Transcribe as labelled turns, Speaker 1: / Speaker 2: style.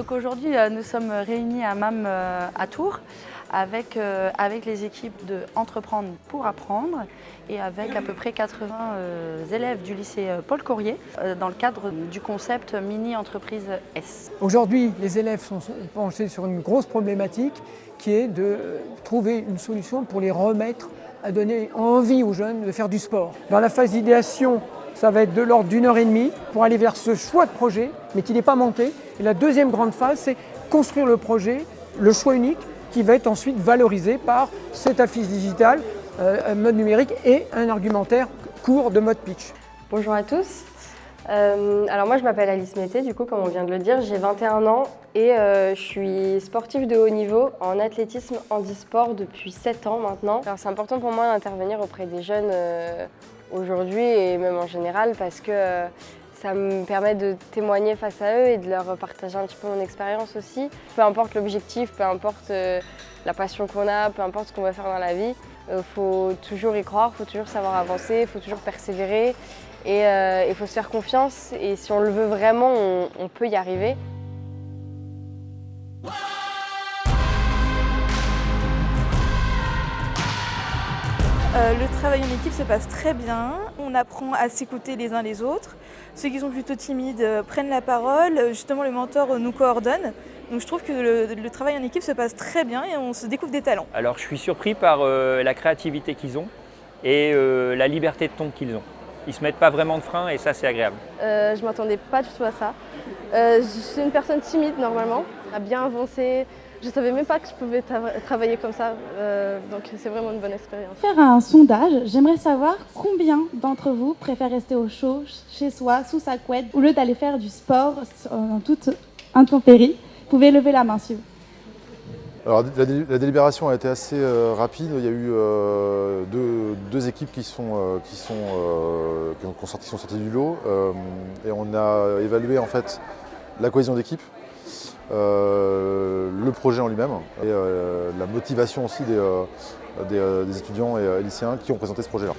Speaker 1: Donc aujourd'hui, nous sommes réunis à MAM à Tours avec les équipes de Entreprendre pour apprendre et avec à peu près 80 élèves du lycée Paul Courrier dans le cadre du concept Mini Entreprise S.
Speaker 2: Aujourd'hui, les élèves sont penchés sur une grosse problématique qui est de trouver une solution pour les remettre à donner envie aux jeunes de faire du sport. Dans la phase d'idéation, ça va être de l'ordre d'1h30 pour aller vers ce choix de projet, mais qui n'est pas monté. Et la deuxième grande phase, c'est construire le projet, le choix unique, qui va être ensuite valorisé par cette affiche digitale, un mode numérique et un argumentaire court de mode pitch.
Speaker 3: Bonjour à tous. Alors moi je m'appelle Alice Mété, du coup comme on vient de le dire, j'ai 21 ans et je suis sportive de haut niveau en athlétisme handisport depuis 7 ans maintenant. Alors c'est important pour moi d'intervenir auprès des jeunes aujourd'hui et même en général parce que ça me permet de témoigner face à eux et de leur partager un petit peu mon expérience aussi. Peu importe l'objectif, peu importe la passion qu'on a, peu importe ce qu'on va faire dans la vie, faut toujours y croire, faut toujours savoir avancer, faut toujours persévérer et il faut se faire confiance et si on le veut vraiment, on peut y arriver.
Speaker 4: Le travail en équipe se passe très bien, on apprend à s'écouter les uns les autres. Ceux qui sont plutôt timides prennent la parole, justement le mentor nous coordonne. Donc je trouve que le travail en équipe se passe très bien et on se découvre des talents.
Speaker 5: Alors je suis surpris par la créativité qu'ils ont et la liberté de ton qu'ils ont. Ils ne se mettent pas vraiment de frein et ça c'est agréable.
Speaker 3: Je ne m'attendais pas du tout à ça. Je suis une personne timide normalement, à bien avancer. Je ne savais même pas que je pouvais travailler comme ça, donc c'est vraiment une bonne expérience.
Speaker 6: Faire un sondage, j'aimerais savoir combien d'entre vous préfèrent rester au chaud, chez soi, sous sa couette, au lieu d'aller faire du sport en toute intempérie. Vous pouvez lever la main si vous.
Speaker 7: Alors, la délibération a été assez rapide. Il y a eu deux équipes qui sont sorties du lot et on a évalué en fait la cohésion d'équipe. Le projet en lui-même et la motivation aussi des étudiants et lycéens qui ont présenté ce projet-là.